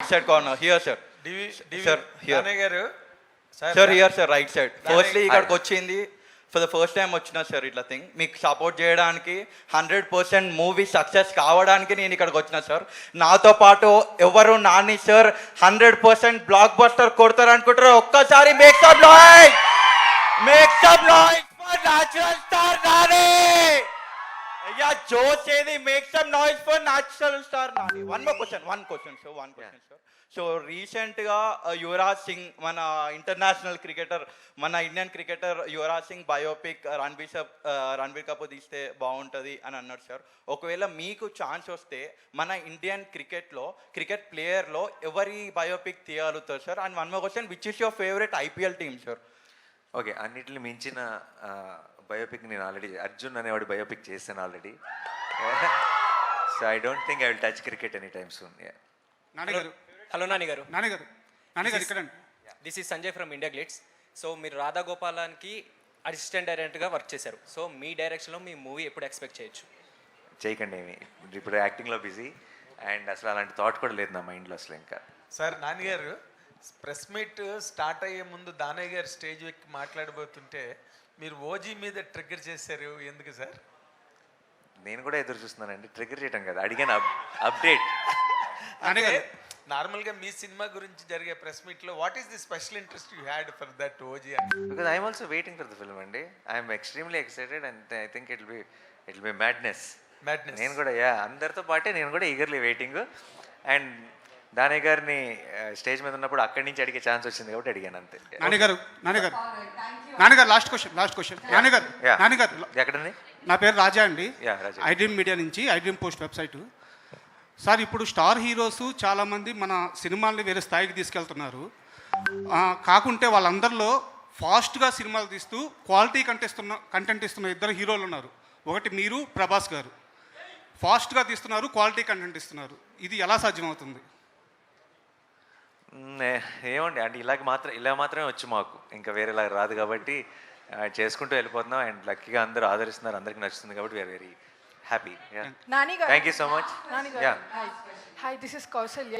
side corner. Here, sir. Sir, here. Nani గారు Sir, here, sir. Right side. Firstly, Hi. ఇక్కడికి వచ్చింది for the first time వచ్చిన sir ఇట్లా thing మీకు support చేయడానికి 100% మూవీ సక్సెస్ కావడానికి నేను ఇక్కడికి వచ్చిన సార్. నాతో పాటు ఎవరు నాని సార్ 100% బ్లాక్ బస్టర్ కొడతారు అనుకుంటారు. ఒక్కసారి make some noise for natural star Nani. అయ్యా జోష్ ఏది make some noise for natural star Nani. One question sir. So రీసెంట్గా యువరాజ్ సింగ్ మన ఇంటర్నేషనల్ క్రికెటర్ మన Indian cricketer Yuvraj Singh biopic Ranbir Kapoor తీస్తే బాగుంటుంది అని అన్నారు సార్. ఒకవేళ మీకు ఛాన్స్ వస్తే మన ఇండియన్ క్రికెట్ ప్లేయర్లో ఎవరి బయోపిక్ తీయగలుగుతారు sir? And one more question, which is your favourite IPL team sir? Okay, అన్నిటిని మించిన బయోపిక్ నేను ఆల్రెడీ అర్జున్ అనేవాడి బయోపిక్ చేశాను already. So I don't think I will touch cricket any time soon. నాన్నగారు, hello నానిగారు. నాన్నగారు ఇక్కడ this is Sanjay from India Glitz. So మీరు రాధా గోపాలానికి అసిస్టెంట్ డైరెక్టర్గా వర్క్ చేశారు. సో మీ డైరెక్షన్లో మీ మూవీ ఎప్పుడు ఎక్స్పెక్ట్ చేయొచ్చు? చేయకండి ఏమి, ఇప్పుడు యాక్టింగ్లో బిజీ అండ్ అసలు అలాంటి థాట్ కూడా లేదు నా మైండ్లో అసలు. ఇంకా సార్ నాన్నగారు ప్రెస్ మీట్ స్టార్ట్ అయ్యే ముందు దానయ్య గారు స్టేజ్ ఎక్కి మాట్లాడబోతుంటే మీరు ఓజీ మీద ట్రిగ్గర్ చేశారు, ఎందుకు సార్? నేను కూడా ఎదురు చూస్తున్నానండి. ట్రిగ్గర్ చేయడం కదా, అడిగాను అప్డేట్. అంటే నార్మల్గా మీ సినిమా గురించి జరిగే ప్రెస్ మీట్లో what is the special interest you had for that OG? Because I'm also waiting for the film అండి. I'm extremely excited and I think it be madness. నేను కూడా అందరితో పాటే నేను కూడా ఈగర్లీ వెయిటింగ్. అండ్ దానయ్య గారిని స్టేజ్ మీద ఉన్నప్పుడు అక్కడి నుంచి అడిగే ఛాన్స్ వచ్చింది కాబట్టి అడిగాను అంతే. నాన్నగారు లాస్ట్ క్వశ్చన్ నాన్నగారు ఎక్కడండి? నా పేరు రాజా అండి, రాజా. ఐడ్రీమ్ మీడియా నుంచి, ఐడ్రీమ్ పోస్ట్ వెబ్సైట్. సార్, ఇప్పుడు స్టార్ హీరోస్ చాలామంది మన సినిమాల్ని వేరే స్థాయికి తీసుకెళ్తున్నారు. కాకుంటే వాళ్ళందరిలో ఫాస్ట్గా సినిమాలు తీస్తూ క్వాలిటీ కంటెంట్ ఇస్తున్న ఇద్దరు హీరోలు ఉన్నారు. ఒకటి మీరు, ప్రభాస్ గారు. ఫాస్ట్గా తీస్తున్నారు, క్వాలిటీ కంటెంట్ ఇస్తున్నారు. ఇది ఎలా సాధ్యమవుతుంది? ఏమండి అంటే ఇలా మాత్రమే వచ్చు మాకు, ఇంకా వేరేలా రాదు కాబట్టి చేసుకుంటూ వెళ్ళిపోతున్నాం. అండ్ లక్కీగా అందరూ ఆదరిస్తున్నారు, అందరికి నచ్చుతుంది కాబట్టి we are very happy. Nani garu. Thank you so much. Nani garu. Yeah. Hi, this is Kausalya.